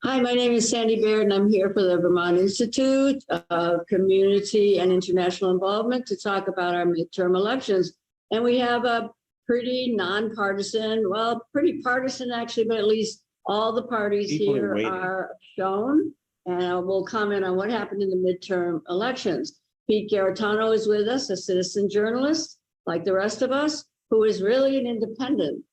Hi, my name is Sandy Baird, and I'm here for the Vermont Institute of Community and International Involvement to talk about our midterm elections. And we have a pretty nonpartisan, well, pretty partisan actually, but at least all the parties here are shown. And we'll comment on what happened in the midterm elections. Pete Garitano is with us, a citizen journalist, like the rest of us, who is really an independent.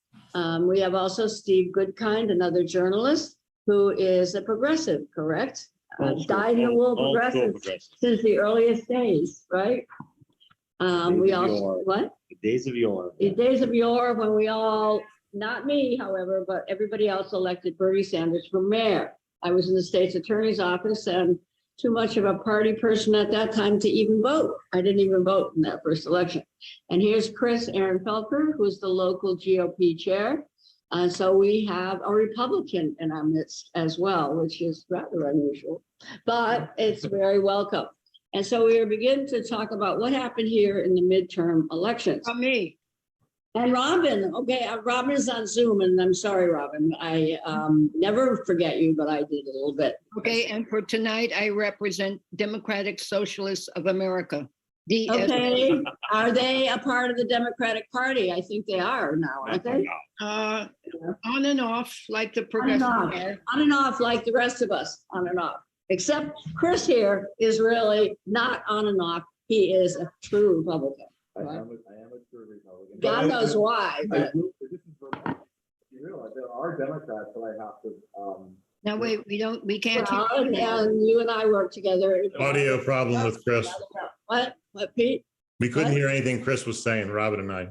We have also Steve Goodkind, another journalist, who is a progressive, correct? Dyed-in-the-wool progressive since the earliest days, right? We also, what? The days of yore. The days of yore when we all, not me, however, but everybody else elected Bernie Sanders for mayor. I was in the state's attorney's office and too much of a party person at that time to even vote. I didn't even vote in that first election. And here's Chris Aaron Felker, who's the local GOP chair. And so we have a Republican in our midst as well, which is rather unusual, but it's very welcome. And so we are beginning to talk about what happened here in the midterm elections. Me. And Robin, okay, Robin is on Zoom, and I'm sorry, Robin. I never forget you, but I did a little bit. Okay, and for tonight, I represent Democratic Socialists of America. Okay, are they a part of the Democratic Party? I think they are now, aren't they? On and off, like the progressive. On and off, like the rest of us, on and off. Except Chris here is really not on and off. He is a true Republican. I am a true Republican. God knows why. But This is Vermont. You realize there are Democrats that I have to. Now, wait, we can't. well, and you and I work together. Audio problem with Chris. What, Pete? We couldn't What? hear anything Chris was saying, Robin and I.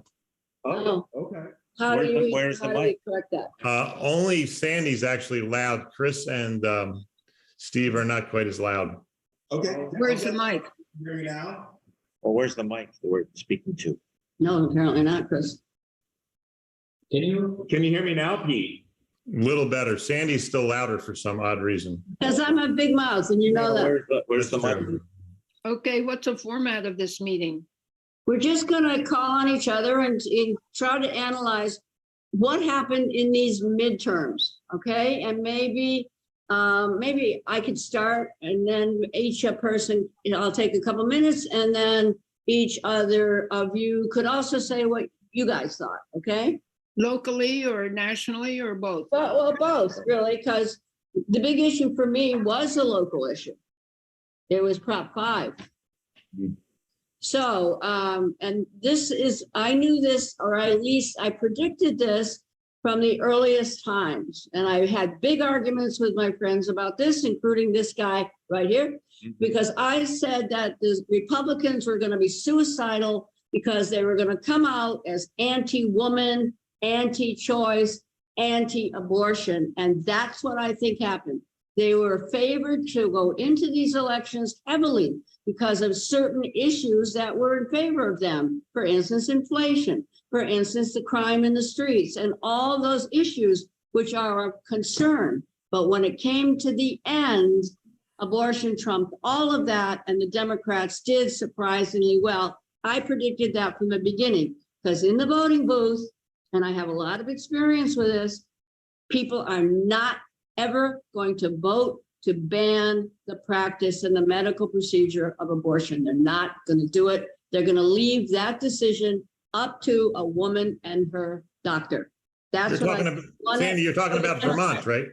Oh, okay. How do you, Where's the how do we mic? correct that? Only Sandy's actually loud. Chris and Steve are not quite as loud. Okay. Where's the mic? Hear me now? Well, where's the mic that we're speaking to? No, apparently not, Chris. Can you hear me now, Pete? Little better. Sandy's still louder for some odd reason. Because I'm a big mouth and you know that. Where's the That's mic? true. Okay, what's the format of this meeting? We're just gonna call on each other and try to analyze what happened in these midterms, okay? And maybe I could start and then each person, I'll take a couple minutes and then each other of you could also say what you guys thought, okay? Locally or nationally or both? Well, both really, because the big issue for me was the local issue. It was Prop 5. So, and this is, I knew this, or at least I predicted this from the earliest times. And I had big arguments with my friends about this, including this guy right here, because I said that the Republicans were going to be suicidal because they were going to come out as anti-woman, anti-choice, anti-abortion. And that's what I think happened. They were favored to go into these elections heavily because of certain issues that were in favor of them. For instance, inflation, for instance, the crime in the streets, and all those issues which are of concern. But when it came to the end, abortion trumped all of that, and the Democrats did surprisingly well. I predicted that from the beginning, because in the voting booth, and I have a lot of experience with this, people are not ever going to vote to ban the practice and the medical procedure of abortion. They're not going to do it. They're going to leave that decision up to a woman and her doctor. That's You're what talking about, Sandy, you're talking about Vermont, right?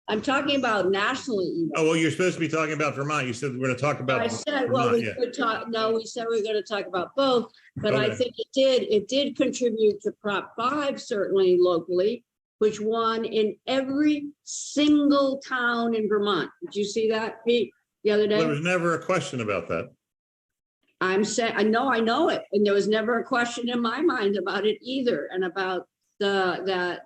I'm talking about nationally. Even. Oh, well, you're supposed to be talking about Vermont. You said we're going to talk about I said, well, Vermont, we yeah. could talk. No, we said we are going to talk about both, but I Okay. think it did contribute to Prop 5, certainly locally, which won in every single town in Vermont. Did you see that, Pete, the other There day? was never a question about that. I'm saying, I know it, and there was never a question in my mind about it either, and about that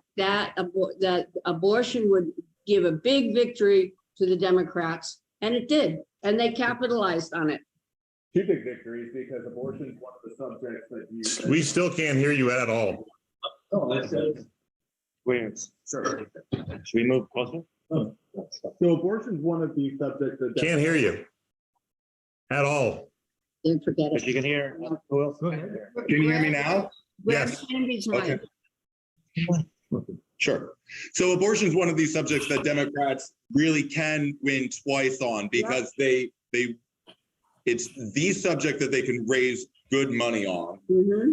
abortion would give a big victory to the Democrats, and it did, and they capitalized on it. Two big victories because abortion is one of the subjects that you. We still can't hear you at all. Oh, that's it. Where? Sure. Should we move closer? So abortion is one of the subjects that. Can't hear you at all. Then forget If it. you can hear, who else? Can you hear me now? Grab Yes. Sandy's Okay. mic. Sure. So abortion is one of these subjects that Democrats really can win twice on because it's the subject that they can raise good money on,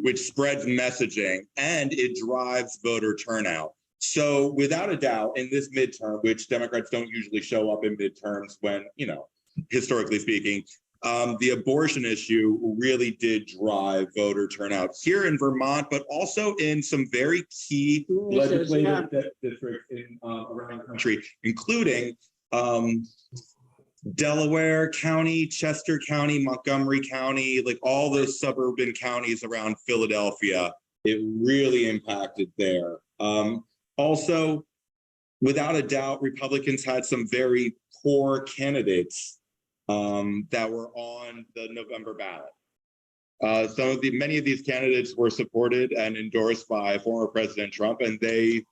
which spreads messaging and it drives voter turnout. So without a doubt, in this midterm, which Democrats don't usually show up in midterms when, historically speaking, the abortion issue really did drive voter turnout here in Vermont, but also in some very key legislative districts around the country, including Delaware County, Chester County, Montgomery County, like all those suburban counties around Philadelphia. It really impacted there. Also, without a doubt, Republicans had some very poor candidates that were on the November ballot. Many of these candidates were supported and endorsed by former President Trump, and they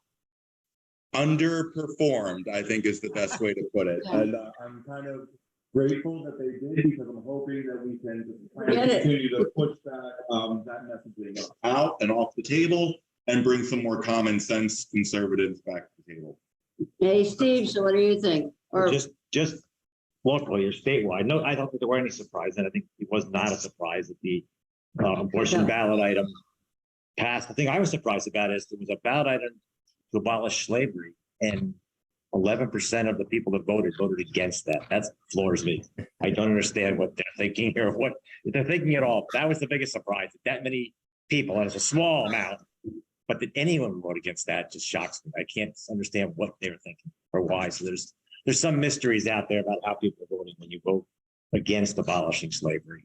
underperformed, I think is the best way to put it. And I'm kind of grateful that they did because I'm hoping that we can continue to push that messaging out and off the table and bring some more common sense conservatives back to the table. Hey, Steve, so what do you think? Or Just locally or statewide. No, I don't think there were any surprises, and I think it was not a surprise that the abortion ballot item passed. The thing I was surprised about is there was a ballot item to abolish slavery, and 11% of the people that voted against that. That floors me. I don't understand what they're thinking here, what if they're thinking at all. That was the biggest surprise. That many people, and it's a small amount, but that anyone would vote against that just shocks me. I can't understand what they're thinking or why. So there's some mysteries out there about how people are voting when you vote against abolishing slavery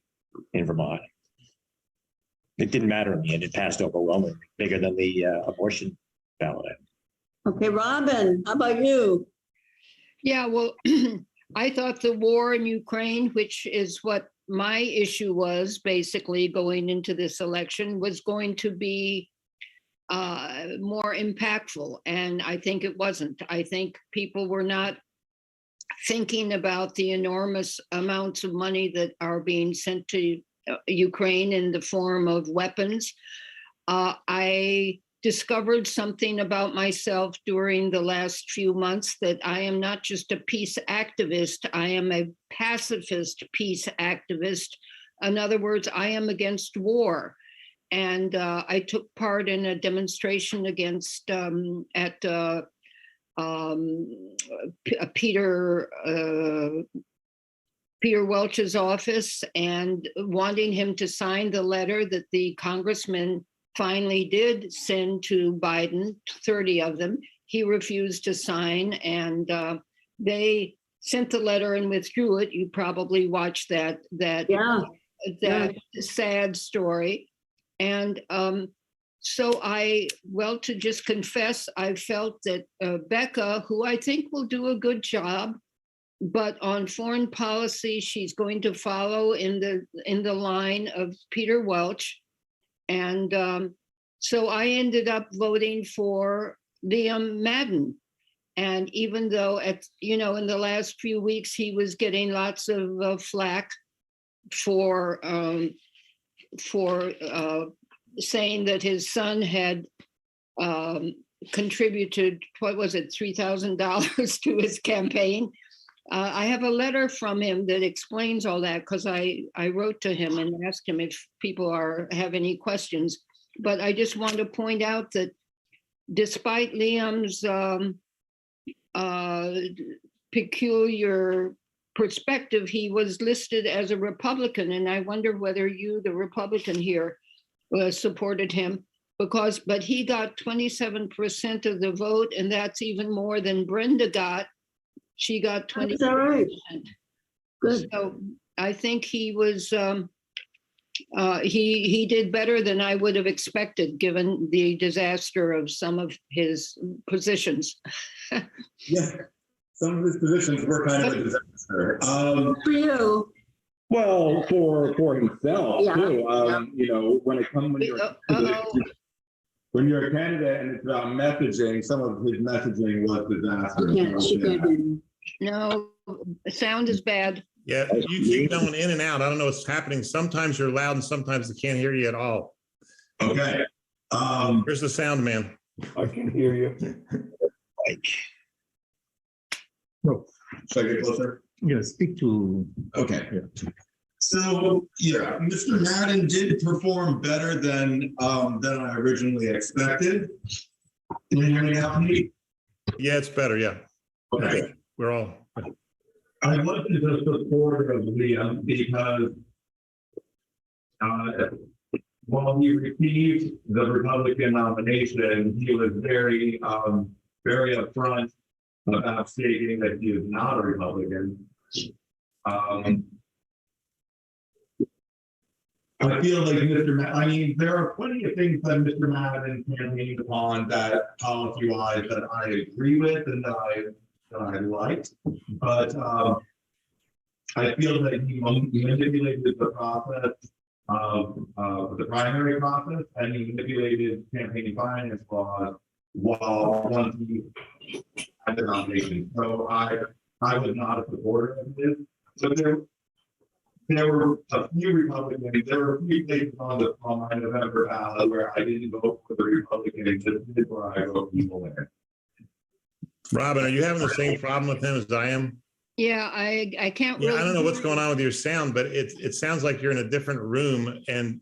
in Vermont. It didn't matter in the end. It passed overwhelmingly, bigger than the abortion ballot item. okay, Robin, how about you? Yeah, well, I thought the war in Ukraine, which is what my issue was basically going into this election, was going to be more impactful. And I think it wasn't. I think people were not thinking about the enormous amounts of money that are being sent to Ukraine in the form of weapons. I discovered something about myself during the last few months, that I am not just a peace activist, I am a pacifist peace activist. In other words, I am against war. And I took part in a demonstration against Peter Welch's office, and wanting him to sign the letter that the congressman finally did send to Biden, 30 of them. He refused to sign, and they sent the letter and withdrew it. You probably watched that sad story. And so to just confess, I felt that Becca, who I think will do a good job, but on foreign policy, she's going to follow in the line of Peter Welch. And so I ended up voting for Liam Madden. And even though in the last few weeks, he was getting lots of flack for saying that his son had contributed, what was it, $3,000 to his campaign. I have a letter from him that explains all that, because I wrote to him and asked him if people have any questions. But I just want to point out that despite Liam's peculiar perspective, he was listed as a Republican. And I wonder whether you, the Republican here, supported him, but he got 27% of the vote, and that's even more than Brenda got. She got 20%. Right. Good. So I think he was he did better than I would have expected, given the disaster of some of his positions. Yeah, some of his positions were kind of a disaster. For you. Well, for himself too. When you're a candidate and it's about messaging, some of his messaging was disastrous. No, sound is bad. Yeah, you keep going in and out. I don't know what's happening. Sometimes you're loud and sometimes they can't hear you at all. Okay. Here's the sound man. I can hear you. Should I get closer? Yeah, speak to. Okay. So, yeah, Mr. Madden did perform better than I originally expected. Can you hear me now, Pete? Yeah, it's better. Yeah, Okay. we're all. I wasn't just supporter of Liam because while he received the Republican nomination, he was very upfront about stating that he is not a Republican. I feel like I mean, there are plenty of things that Mr. Madden campaigned upon that policy-wise that I agree with and that I liked, but I feel that he manipulated the process of the primary process, and he manipulated campaign finance laws while once he had the nomination. So I was not a supporter of this. So there were a few Republicans, there were a few places on my November ballot where I didn't vote for the Republican, just where I vote people there. Robin, are you having the same problem with him as I am? Yeah, I can't Yeah, really. I don't know what's going on with your sound, but it sounds like you're in a different room, and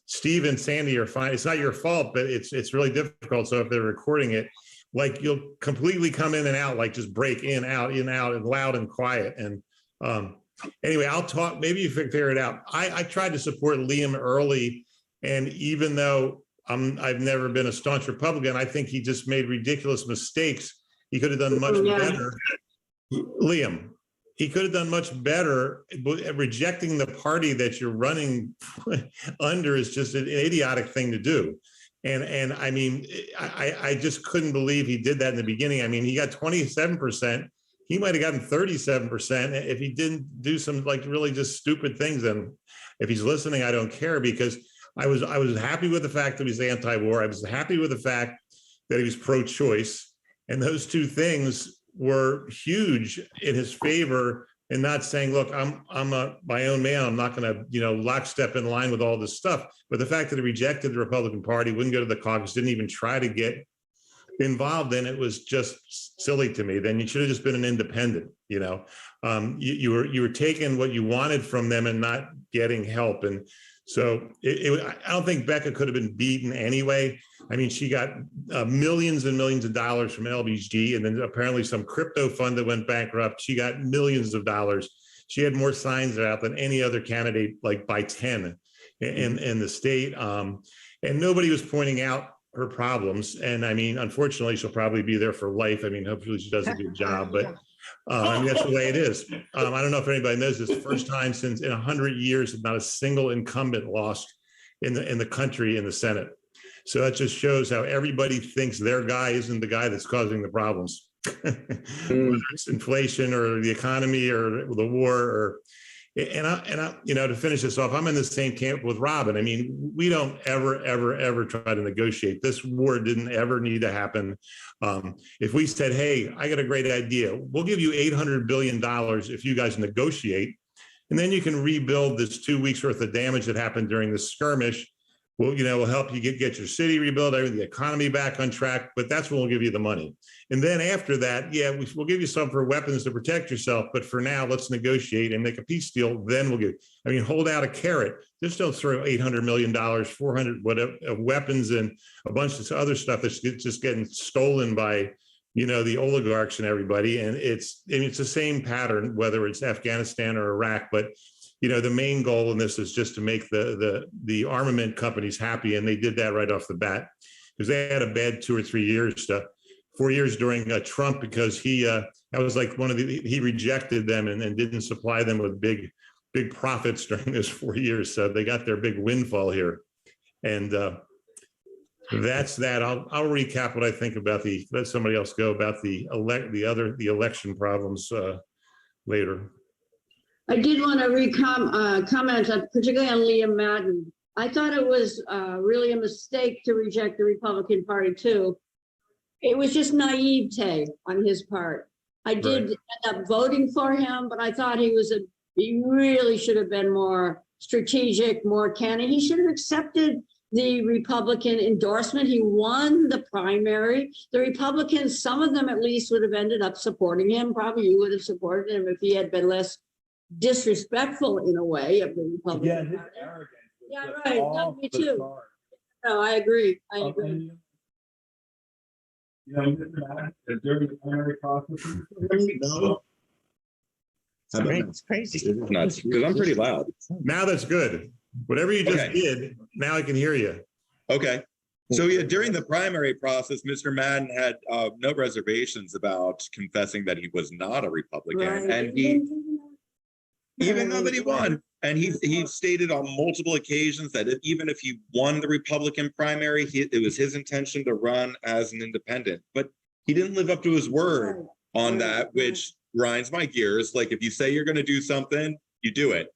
Steve and Sandy are fine. It's not your fault, but it's really difficult. So if they're recording it, like you'll completely come in and out, like just break in, out, and loud and quiet. And anyway, I'll talk. Maybe you figure it out. I tried to support Liam early, and even though I've never been a staunch Republican, I think he just made ridiculous mistakes. He could have done much better. Liam, he could have done much better. Rejecting the party that you're running under is just an idiotic thing to do. And I mean, I just couldn't believe he did that in the beginning. I mean, he got 27%. He might have gotten 37% if he didn't do some like really just stupid things. And if he's listening, I don't care, because I was happy with the fact that he was anti-war. I was happy with the fact that he was pro-choice. And those two things were huge in his favor, and not saying, look, I'm my own man. I'm not going to, lockstep in line with all this stuff. But the fact that he rejected the Republican Party, wouldn't go to the caucus, didn't even try to get involved in it, was just silly to me. Then you should have just been an independent. You were taking what you wanted from them and not getting help. And so I don't think Becca could have been beaten anyway. I mean, she got millions and millions of dollars from LBG, and then apparently some crypto fund that went bankrupt. She got millions of dollars. She had more signs out than any other candidate, like by 10 in the state. And nobody was pointing out her problems. And I mean, unfortunately, she'll probably be there for life. I mean, hopefully she does a good job, but I mean, that's the way it is. I don't know if anybody knows this. First time since in 100 years, not a single incumbent lost in the country in the Senate. So that just shows how everybody thinks their guy isn't the guy that's causing the problems. Whether it's inflation or the economy or the war or, and I, to finish this off, I'm in the same camp with Robin. I mean, we don't ever try to negotiate. This war didn't ever need to happen. If we said, hey, I got a great idea, we'll give you $800 billion if you guys negotiate, and then you can rebuild this 2 weeks worth of damage that happened during the skirmish. We'll help you get your city rebuilt, the economy back on track, but that's when we'll give you the money. And then after that, yeah, we'll give you some for weapons to protect yourself, but for now, let's negotiate and make a peace deal. Then we'll hold out a carrot. Just don't throw $800 million, 400 weapons and a bunch of other stuff that's just getting stolen by, the oligarchs and everybody. And it's the same pattern, whether it's Afghanistan or Iraq, but the main goal in this is just to make the armament companies happy. And they did that right off the bat, because they had a bad 2 or 3 years, 4 years during Trump, because that was like he rejected them and didn't supply them with big profits during those 4 years. So they got their big windfall here. And that's that. I'll recap what I think about let somebody else go about the election problems later. I did want to comment on, particularly on Liam Madden. I thought it was really a mistake to reject the Republican Party too. It was just naivete on his part. I did end up voting for him, but I thought he really should have been more strategic, more candid. He should have accepted the Republican endorsement. He won the primary. The Republicans, some of them at least, would have ended up supporting him. Probably you would have supported him if he had been less disrespectful in a way of the Republican Party. Yeah, right. No, me too. No, I agree. I agree. You know, during the primary process. No. It's crazy. This is nuts, because I'm pretty loud. Now that's good. Whatever you just Okay. did, now I can hear you. Okay. So yeah, during the primary process, Mr. Madden had no reservations about confessing that he was not a Republican, Right. and even though that he won, and he stated on multiple occasions that even if he won the Republican primary, it was his intention to run as an independent. But he didn't live up to his word on that, which grinds my gears. Like, if you say you're going to do something, you do it.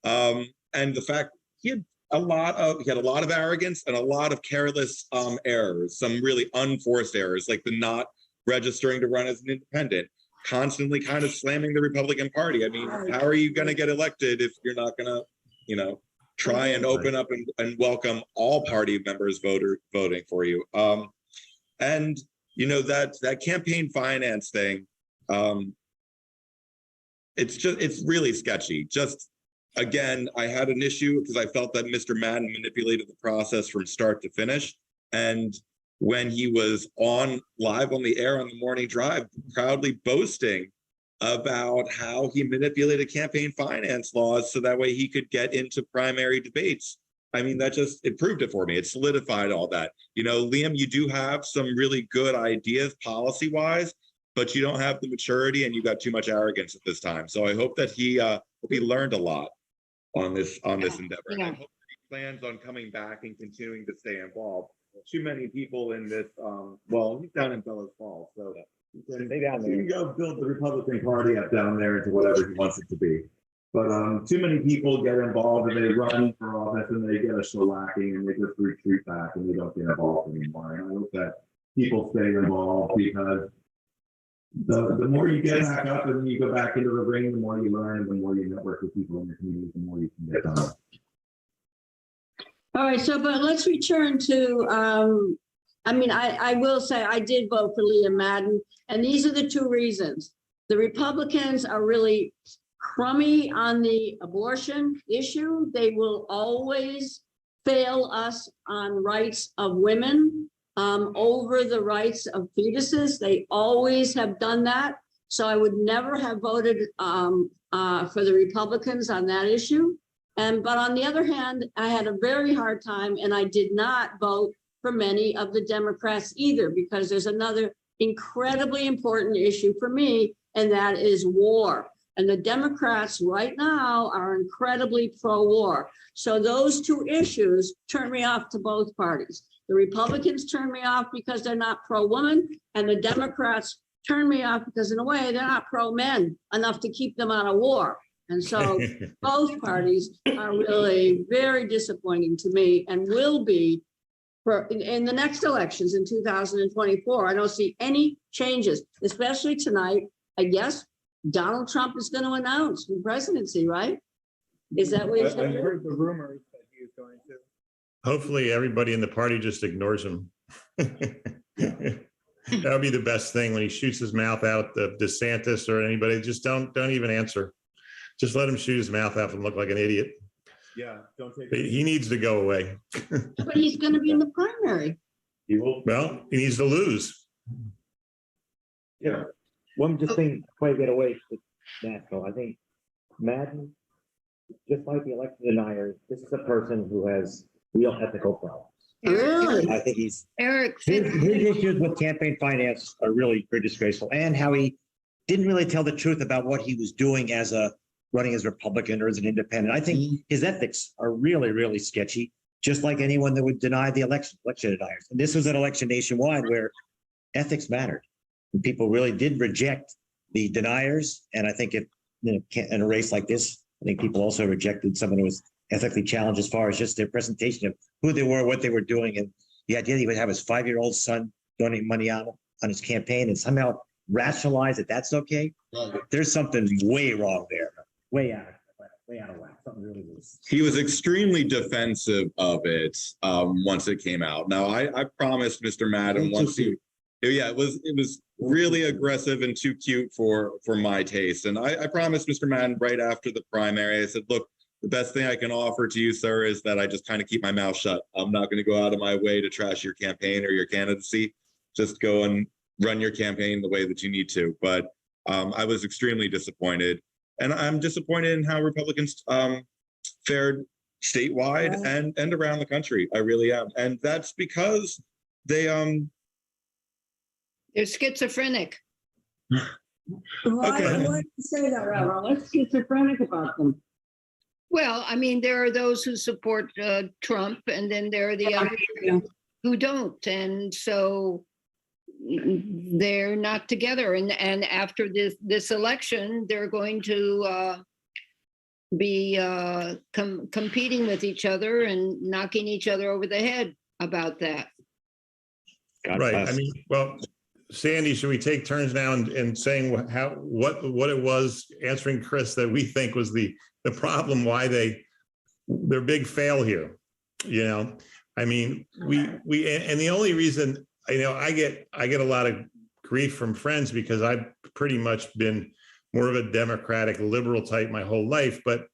And the fact he had a lot of arrogance and a lot of careless errors, some really unforced errors, like the not registering to run as an independent, constantly kind of slamming the Republican Party. I mean, how are you going to get elected if you're not going to, try and open up and welcome all party members voting for you? And that campaign finance thing, it's really sketchy. Just again, I had an issue because I felt that Mr. Madden manipulated the process from start to finish. And when he was live on the air on the morning drive, proudly boasting about how he manipulated campaign finance laws so that way he could get into primary debates. I mean, it proved it for me. It solidified all that. Liam, you do have some really good ideas policy-wise, but you don't have the maturity and you got too much arrogance at this time. So I hope that he learned a lot on this endeavor. And I hope that he plans on coming back and continuing to stay involved. Too many people in this, he's down in Bellas Falls, so Stay down there. You can go build the Republican Party up down there into whatever he wants it to be. But too many people get involved and they run for office and they get a shellacking and they just retreat back and they don't get involved anymore. And I hope that people stay involved, because the more you get back up and you go back into the ring, the more you learn, the more you network with people in your community, the more you can get done. All right, but let's return to, I will say I did vote for Liam Madden, and these are the two reasons. The Republicans are really crummy on the abortion issue. They will always fail us on rights of women over the rights of fetuses. They always have done that. So I would never have voted for the Republicans on that issue. But on the other hand, I had a very hard time, and I did not vote for many of the Democrats either, because there's another incredibly important issue for me, and that is war. And the Democrats right now are incredibly pro-war. So those two issues turn me off to both parties. The Republicans turn me off because they're not pro-woman, and the Democrats turn me off because in a way they're not pro-men enough to keep them out of war. And so both parties are really very disappointing to me, and will be in the next elections in 2024. I don't see any changes, especially tonight. I guess Donald Trump is going to announce the presidency, right? Is that what he's I going to do? heard the rumors that he is going to. Hopefully everybody in the party just ignores him. That would be the best thing, when he shoots his mouth out of DeSantis or anybody. Just don't even answer. Just let him shoot his mouth out and look like an idiot. Yeah, don't take But he needs to go away. But he's going to be in the primary. He will. Well, he needs to lose. Yeah. One just thing before I get away with that, though, I think Madden, just like the election deniers, this is a person who has real ethical problems. Really? I think Eric, his issues with campaign finance are really pretty disgraceful, and how he didn't really tell the truth about what he was doing as running as Republican or as an independent. I think his ethics are really, really sketchy, just like anyone that would deny the election deniers. And this was an election nationwide where ethics mattered. And people really did reject the deniers. And I think in a race like this, I think people also rejected someone who was ethically challenged as far as just their presentation of who they were, what they were doing. And the idea that he would have his 5-year-old son donate money on his campaign and somehow rationalize that that's okay. There's something way wrong there. Way out. way out of whack, something really loose. He was extremely defensive of it once it came out. Now, I promised Mr. Madden once he, yeah, it was really aggressive and too cute for my taste. And I promised Mr. Madden right after the primary, I said, look, the best thing I can offer to you, sir, is that I just kind of keep my mouth shut. I'm not going to go out of my way to trash your campaign or your candidacy. Just go and run your campaign the way that you need to. But I was extremely disappointed. And I'm disappointed in how Republicans fared statewide and around the country. I really am. And that's because they're schizophrenic. Why Okay. do you say that, Reverend? What's schizophrenic about them? Well, I mean, there are those who support Trump, and then there are the others Yeah. who don't. And so they're not together. And after this election, they're going to be competing with each other and knocking each other over the head about that. God Right. bless. I mean, well, Sandy, should we take turns now in saying what it was, answering Chris, that we think was the problem, why their big fail here? You know, I mean, and the only reason, you know, I get a lot of grief from friends because I've pretty much been more of a Democratic liberal type my whole life, but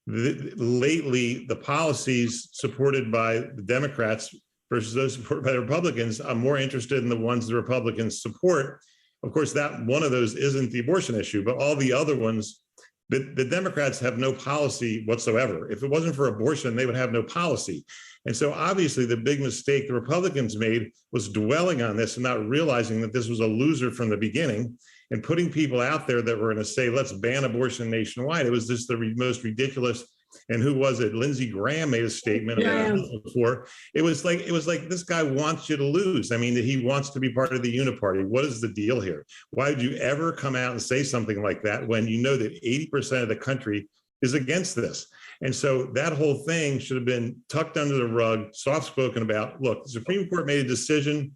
lately the policies supported by the Democrats versus those supported by the Republicans, I'm more interested in the ones the Republicans support. Of course, that one of those isn't the abortion issue, but all the other ones, the Democrats have no policy whatsoever. If it wasn't for abortion, they would have no policy. And so obviously the big mistake the Republicans made was dwelling on this and not realizing that this was a loser from the beginning and putting people out there that were going to say, let's ban abortion nationwide. It was just the most ridiculous. And who was it? Lindsey Graham made a statement about it before. It was like this guy wants you to lose. I mean, he wants to be part of the uniparty. What is the deal here? Why would you ever come out and say something like that when you know that 80% of the country is against this? And so that whole thing should have been tucked under the rug, soft spoken about. Look, the Supreme Court made a decision.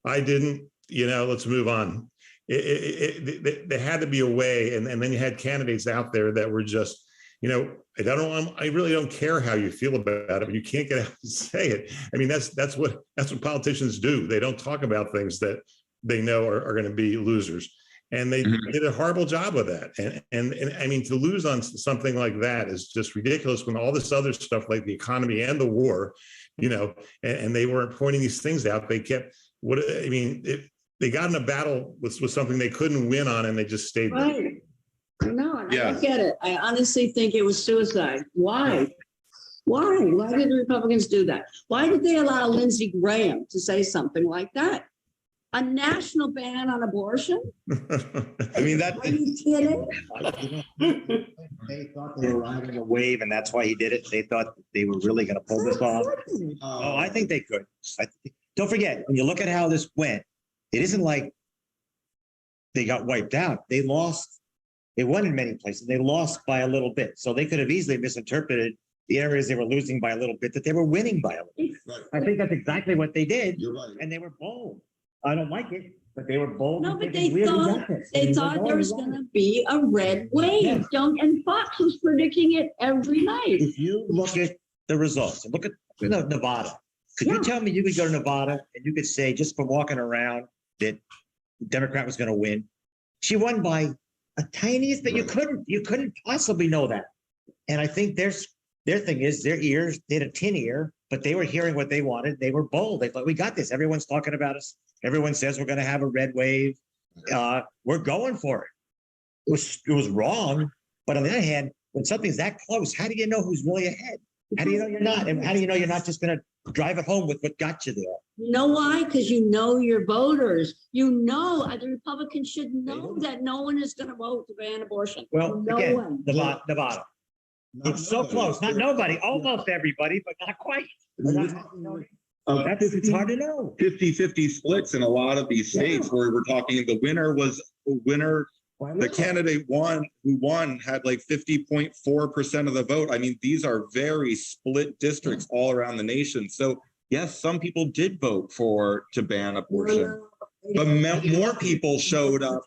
I didn't, you know, let's move on. There had to be a way. And then you had candidates out there that were just, you know, I really don't care how you feel about it, but you can't get out and say it. I mean, that's what politicians do. They don't talk about things that they know are going to be losers. And they did a horrible job of that. And I mean, to lose on something like that is just ridiculous when all this other stuff like the economy and the war, you know, and they weren't pointing these things out. They kept they got in a battle with something they couldn't win on and they just stayed there. Right. I know, and I Yeah. don't get it. I honestly think it was suicide. Why? Why? Why did the Republicans do that? Why did they allow Lindsey Graham to say something like that? A national ban on abortion? I mean, that Are you kidding? They thought they were riding a wave, and that's why he did it. They thought they were really going to pull this off. Oh, I think they could. Don't forget, when you look at how this went, it isn't like they got wiped out. They lost. They won in many places. They lost by a little bit. So they could have easily misinterpreted the areas they were losing by a little bit that they were winning by a little bit. I think that's exactly what they did. You're right. And they were bold. I don't like it, but they were bold. No, and but thinking, they "We already thought got this." they And thought there was "Oh, going to be a red wave. Yes. And Fox was predicting it every night. If you look at the results and look at Nevada, could you tell me you could go to Nevada and you could say just from walking around that the Democrat was going to win? She won by a tiniest, but you couldn't possibly know that. And I think their thing is their ears, they had a tin ear, but they were hearing what they wanted. They were bold. They thought, we got this. Everyone's talking about us. Everyone says we're going to have a red wave. We're going for it. It was wrong. But on the other hand, when something's that close, how do you know who's really ahead? How do you know you're not? And how do you know you're not just going to drive it home with what got you there? You know why? Because you know your voters. You know the Republicans should know that no one is going to vote to ban abortion. Well, no again, one. Nevada. It's so close. Not nobody, almost everybody, but not quite. It's hard to know. 50-50 splits in a lot of these states where we're talking the candidate who won had like 50.4% of the vote. I mean, these are very split districts all around the nation. So yes, some people did vote to ban abortion, but more people showed up.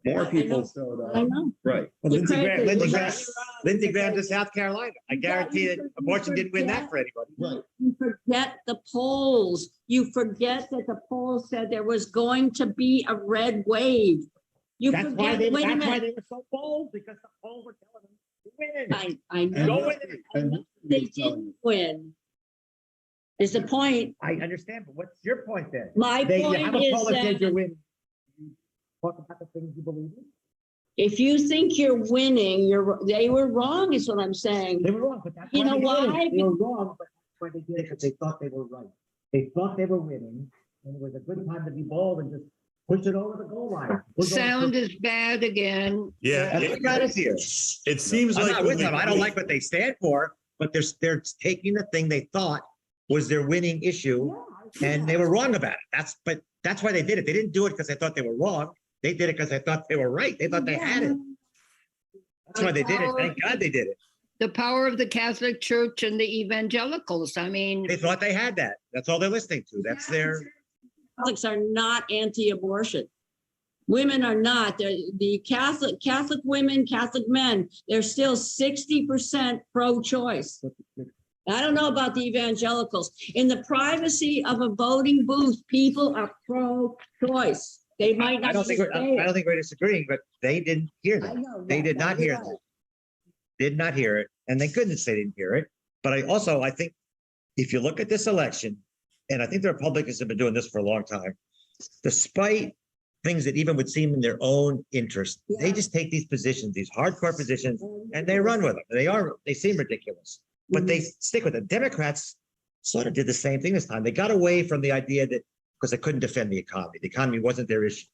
More I people know. showed I up. know. Right. You're Lindsey crazy. Graham, Lindsey You're Graham, right. Lindsey Graham to South Carolina. I You guarantee that abortion didn't win that for anybody. Right. You forget the polls. You forget that the polls said there was going to be a red wave. You That's why forget, they, wait a that's why minute. they were so bold, because the polls were telling them to win. I Go know, with it. I know they didn't win. Is the point. I understand, but what's your point then? My You have point a is poll that says that you're winning. You talk about the things you believe in. if you think you're winning, they were wrong, is what I'm saying. They were wrong, but that's You why know they did why? it. They were wrong, but that's why they did it, because they thought they were right. They thought they were winning, and it was a good time to be bold and just push it over the goal line. Sound is bad again. Yeah, That's what got us here. it seems I'm like. not with them. I don't like what they stand for, but they're taking the thing they thought was their winning issue, and they were wrong about it. That's why they did it. They didn't do it because they thought they were wrong. They did it because they thought they were right. They thought they had it. That's why they did it. Thank God they did it. The power of the Catholic Church and the evangelicals. I mean, They thought they had that. That's all they're listening to. That's their. Catholics are not anti-abortion. Women are not. They're the Catholic women, Catholic men, they're still 60% pro-choice. I don't know about the evangelicals. In the privacy of a voting booth, people are pro-choice. They might I not. don't think we're disagreeing, but they didn't hear that. They did not hear that. Did not hear it, and thank goodness they didn't hear it. But I think if you look at this election, and I think the Republicans have been doing this for a long time, despite things that even would seem in their own interest, they just take these positions, these hardcore positions, and they run with them. They seem ridiculous, but they stick with it. Democrats sort of did the same thing this time. They got away from the idea that because they couldn't defend the economy. The economy wasn't their issue.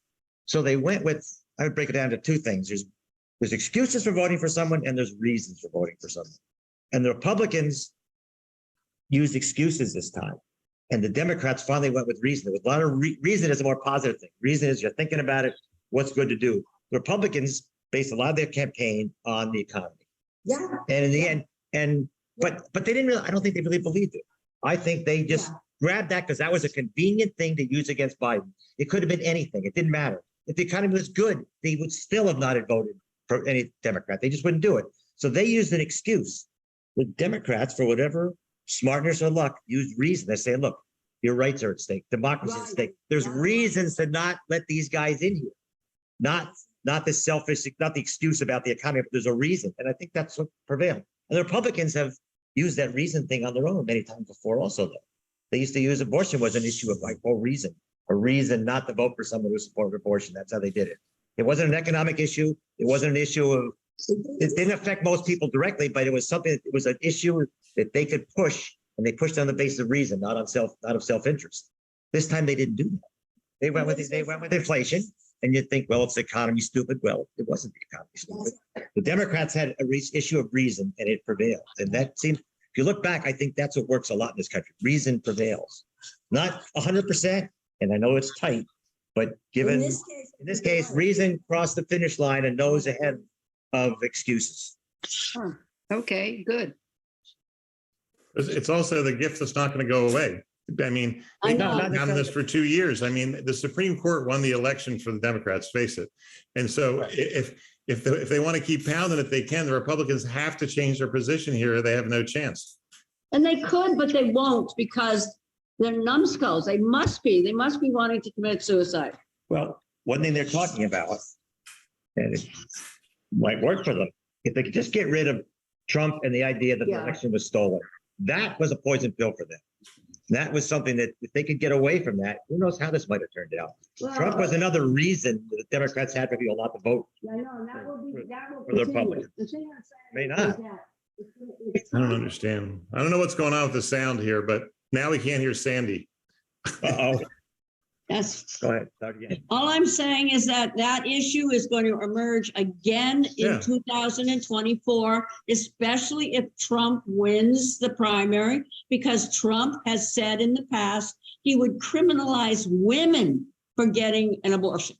So they went with, I would break it down to two things. There's excuses for voting for someone, and there's reasons for voting for someone. And the Republicans used excuses this time. And the Democrats finally went with reason. There was a lot of reason is a more positive thing. Reason is you're thinking about it, what's good to do. The Republicans based a lot of their campaign on the economy. Yeah. And in the end, but they didn't really, I don't think they really believed it. I think they just grabbed that because that was a convenient thing to use against Biden. It could have been anything. It didn't matter. If the economy was good, they would still have not voted for any Democrat. They just wouldn't do it. So they used an excuse. The Democrats, for whatever smartness or luck, used reason. They say, look, your rights are at stake. Democracy is at stake. There's reasons to not let these guys in here. Not the selfish, not the excuse about the economy, but there's a reason. And I think that's what prevailed. And the Republicans have used that reason thing on their own many times before also, though. They used to use abortion was an issue of like, well, reason, a reason not to vote for someone who supported abortion. That's how they did it. It wasn't an economic issue. It wasn't an issue of, it didn't affect most people directly, but it was something, it was an issue that they could push, and they pushed on the basis of reason, not of self-interest. This time they didn't do that. They went with inflation, and you'd think, well, it's the economy stupid. Well, it wasn't the economy stupid. The Democrats had a issue of reason, and it prevailed. And that seems, if you look back, I think that's what works a lot in this country. Reason prevails. Not 100%, and I know it's tight, but given, in this case, reason crossed the finish line and knows ahead of excuses. huh, okay, good. It's also the gift that's not going to go away. I mean, I they've know. been on this for 2 years. I mean, the Supreme Court won the election for the Democrats, face it. And so if they want to keep pounding it, they can. The Republicans have to change their position here, or they have no chance. And they could, but they won't because they're numbskulls. They must be wanting to commit suicide. Well, one thing they're talking about, and it might work for them, if they could just get rid of Trump and the idea that the election was stolen, that was a poison pill for them. That was something that if they could get away from that, who knows how this might have turned out. Well, Trump was another reason the Democrats had for people not to vote. I know, and that will For the continue. Republicans. The thing I'm saying May is not. that it's I don't not- understand. I don't know what's going on with the sound here, but now we can't hear Sandy. Uh-oh, That's, go ahead, start again. all I'm saying is that that issue is going to emerge again Yeah. in 2024, especially if Trump wins the primary, because Trump has said in the past he would criminalize women for getting an abortion.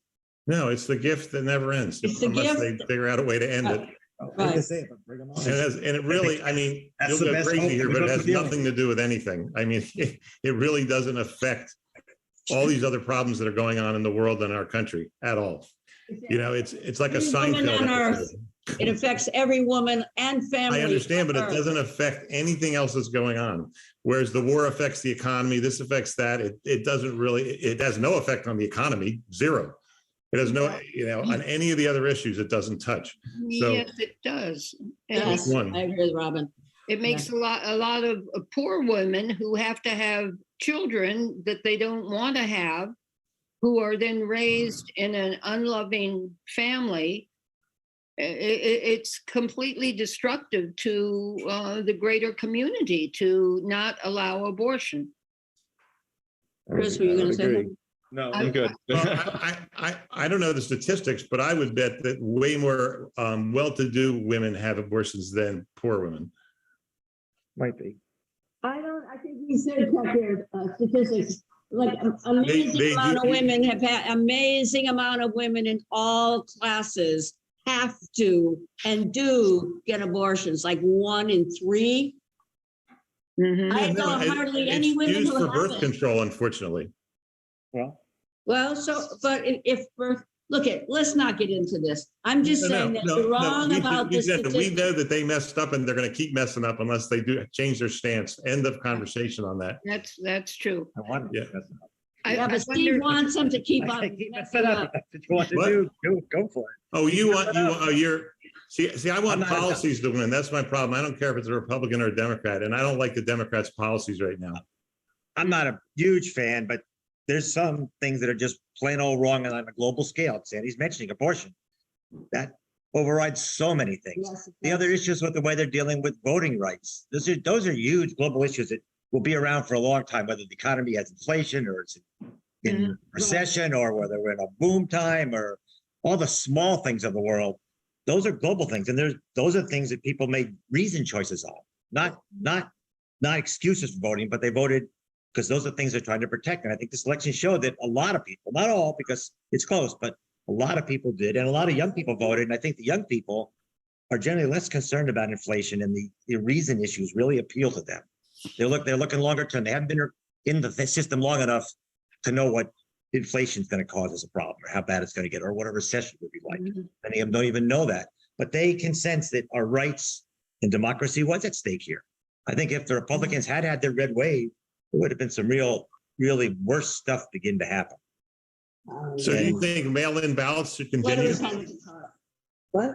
No, it's the gift that never ends It's the unless they gift. figure out a way to end it. Right. And it really, I mean, That's you'll the go best crazy hope. here, We but it look has for the nothing to do with anything. I mean, it really doesn't affect all these other problems that are going on in the world and our country at all. You know, it's like a Every woman Seinfeld on earth. episode. It affects every woman and family. I understand, but on it earth. doesn't affect anything else that's going on. Whereas the war affects the economy, this affects that. It doesn't really, it has no effect on the economy, zero. It has no, you know, on any of the other issues, it doesn't touch. So- Yes, it does. Yes, one. I agree with Robin. It makes a lot of poor women who have to have children that they don't want to have, who are then raised in an unloving family. It's completely destructive to the greater community to not allow abortion. Chris, were you going to say something? No, I'm good. Well, I don't know the statistics, but I would bet that way more well-to-do women have abortions than poor women. Might be. I think he said that there statistics, like amazing they amount of do- women have had, amazing amount of women in all classes have to and do get abortions, like 1 in 3. Mhm. I Yeah, know no, hardly it's any women used who for birth haven't. control, unfortunately. Well, Well, so, but if birth, look at, let's not get into this. I'm just saying that you're wrong about this. We know that they messed up and they're going to keep messing up unless they do change their stance. End of conversation on that. That's true. I wonder. Yeah. Yeah, but Steve wonder- wants them to keep I on. can keep messing messing up. up. That's what you want to What? do. Go for it. Oh, you're, see, I want I'm not- policies to win. That's my problem. I don't care if it's a Republican or a Democrat, and I don't like the Democrats' policies right now. I'm not a huge fan, but there's some things that are just plain old wrong and on a global scale. Sandy's mentioning abortion. That overrides so many things. Yes, it The does. other issues with the way they're dealing with voting rights. Those are huge global issues that will be around for a long time, whether the economy has inflation or it's in recession or whether we're in a boom time or all the small things of the world. Those are global things. And those are things that people made reasoned choices on, not excuses for voting, but they voted because those are things they're trying to protect. And I think this election showed that a lot of people, not all because it's close, but a lot of people did. And a lot of young people voted. And I think the young people are generally less concerned about inflation, and the reason issues really appeal to them. They're looking longer term. They haven't been in the system long enough to know what inflation is going to cause as a problem or how bad it's going to get or what a recession would be like. Mhm. Many of them don't even know that, but they can sense that our rights and democracy was at stake here. I think if the Republicans had their red wave, there would have been some really worse stuff begin to happen. So you think mail-in ballots should continue? What?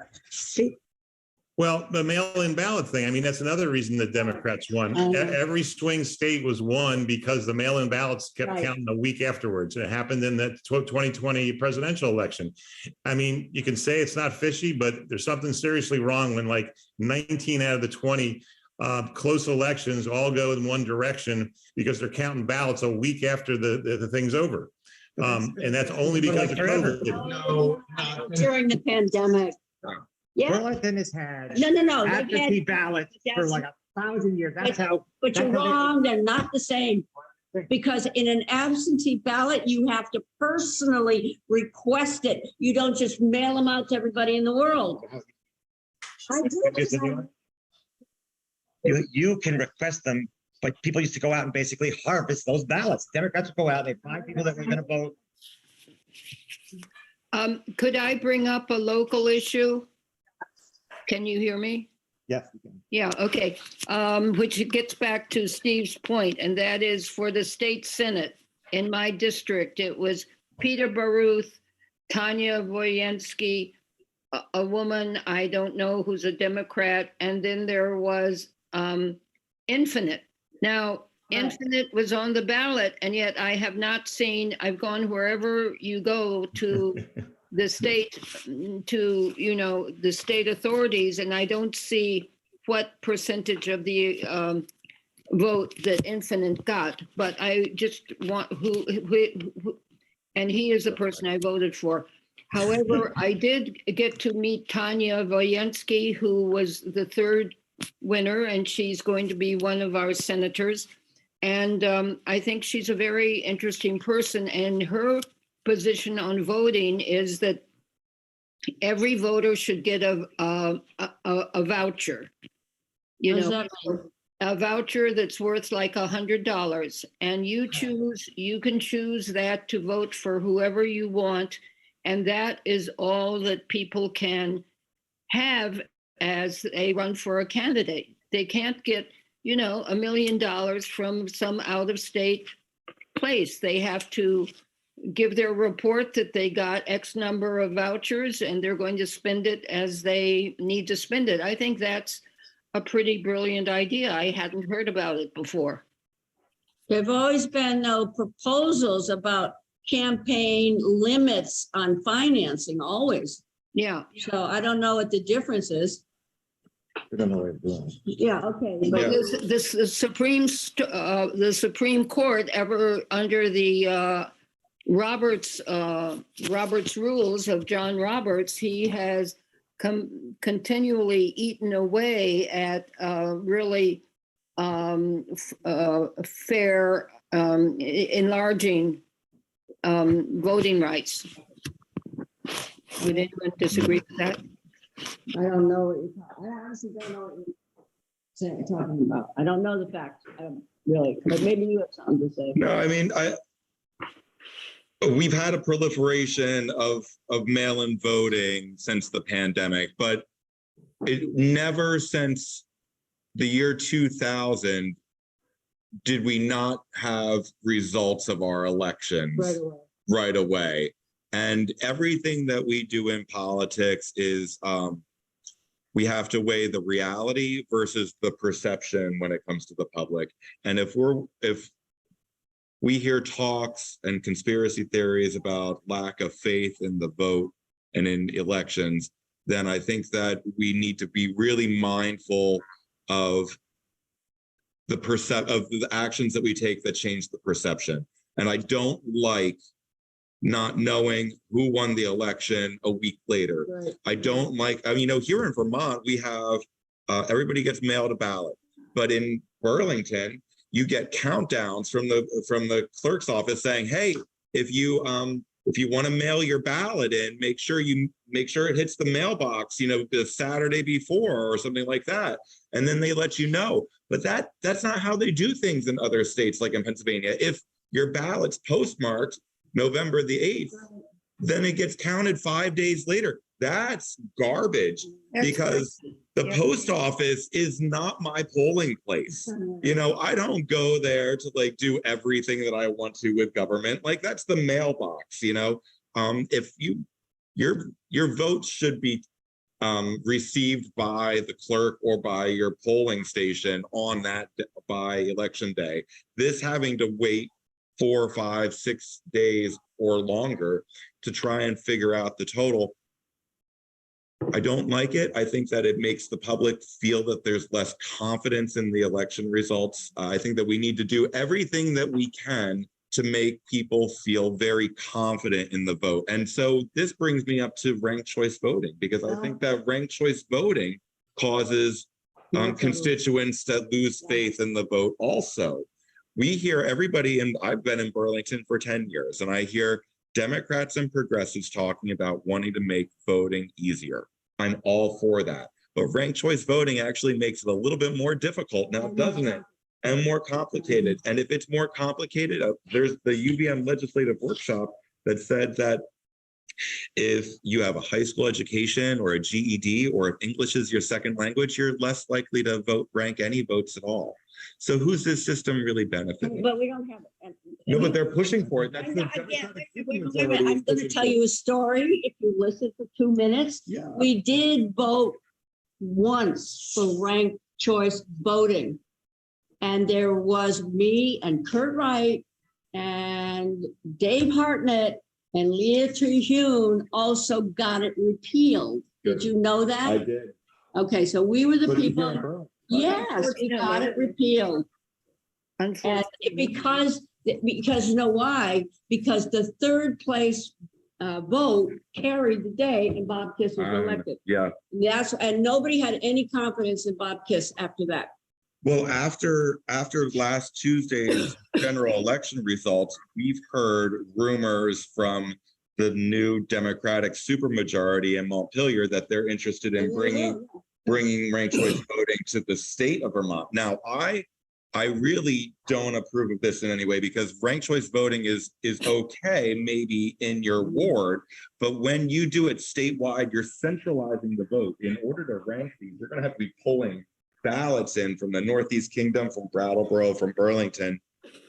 Well, the mail-in ballot thing, I mean, that's another reason the Democrats won. Every swing state was won because the mail-in ballots kept Right. counting a week afterwards. It happened in the 2020 presidential election. I mean, you can say it's not fishy, but there's something seriously wrong when like 19 out of the 20 close elections all go in one direction because they're counting ballots a week after the thing's over. And that's only because of COVID. During the pandemic. Yeah, Burlington has had no. they've absentee had- ballots for like 1,000 years. That's how. But you're that's how they- wrong, they're not the same. Because in an absentee ballot, you have to personally request it. You don't just mail them out to everybody in the world. You can request them, but people used to go out and basically harvest those ballots. Democrats would go out, they'd find people that were going to vote. Could I bring up a local issue? Can you hear me? Yes. you can. Yeah, okay. Which gets back to Steve's point, and that is for the state senate in my district, it was Peter Baruth, Tanya Voyensky, a woman I don't know who's a Democrat, and then there was Infinite. Now, Right. Infinite was on the ballot, and yet I have not seen, I've gone wherever you go to the state, to, the state authorities, and I don't see what percentage of the vote that Infinite got, but I just want who, and he is the person I voted for. However, I did get to meet Tanya Voyensky, who was the third winner, and she's going to be one of our senators. And I think she's a very interesting person, and her position on voting is that every voter should get a voucher. What does that mean? A voucher that's worth like $100, and you can choose that to vote for whoever you want. And that is all that people can have as they run for a candidate. They can't get, $1 million from some out-of-state place. They have to give their report that they got X number of vouchers and they're going to spend it as they need to spend it. I think that's a pretty brilliant idea. I hadn't heard about it before. There've always been no proposals about campaign limits on financing, always. Yeah. So I don't know what the difference is. I don't know what they're doing. Yeah, okay. But But the Supreme Court, ever under the Roberts rules of John Roberts, he has continually eaten away at really fair enlarging voting rights. Would anyone disagree with that? I don't know what I honestly don't know what you're talking about. I don't know the facts, really, but maybe you have something to say. No, I mean, we've had a proliferation of mail-in voting since the pandemic, but it never since the year 2000 did we not have results of our elections Right away. right away. And everything that we do in politics is we have to weigh the reality versus the perception when it comes to the public. And if we hear talks and conspiracy theories about lack of faith in the vote and in elections, then I think that we need to be really mindful of the actions that we take that change the perception. And I don't like not knowing who won the election a week later. Right. I don't like, here in Vermont, we have, everybody gets mailed a ballot, but in Burlington, you get countdowns from the clerk's office saying, hey, if you want to mail your ballot in, make sure it hits the mailbox, the Saturday before or something like that. And then they let you know. But that's not how they do things in other states, like in Pennsylvania. If your ballot's postmarked November the 8th, then it gets counted 5 days later. That's garbage because the post office is not my polling place. I don't go there to do everything that I want to with government. That's the mailbox, if your vote should be received by the clerk or by your polling station by election day. This having to wait 4, 5, 6 days or longer to try and figure out the total, I don't like it. I think that it makes the public feel that there's less confidence in the election results. I think that we need to do everything that we can to make people feel very confident in the vote. And so this brings me up to ranked choice voting, because I think that ranked choice voting causes constituents that lose faith in the vote also. We hear everybody, and I've been in Burlington for 10 years, and I hear Democrats and progressives talking about wanting to make voting easier. I'm all for that. But ranked choice voting actually makes it a little bit more difficult now, doesn't it? And more complicated. And if it's more complicated, there's the UVM legislative workshop that said that if you have a high school education or a GED, or if English is your second language, you're less likely to rank any votes at all. So who's this system really benefiting? But we don't have it. No, but they're pushing for it. That's Wait a minute, I'm going to tell you a story. If you listen for 2 minutes, Yeah. we did vote once for ranked choice voting. And there was me and Kurt Wright and Dave Hartnett and Leah Terhune also got it repealed. Did you know that? I did. Okay, so we were the people. Yes, we got it repealed. And because you know why? Because the third place vote carried the day and Bob Kiss was elected. Yeah. And nobody had any confidence in Bob Kiss after that. Well, after last Tuesday's general election results, we've heard rumors from the new Democratic supermajority in Montpelier that they're interested in bringing ranked choice voting to the state of Vermont. Now, I I really don't approve of this in any way because ranked choice voting is okay, maybe in your ward, but when you do it statewide, you're centralizing the vote. In order to rank these, you're going to have to be pulling ballots in from the Northeast Kingdom, from Brattleboro, from Burlington,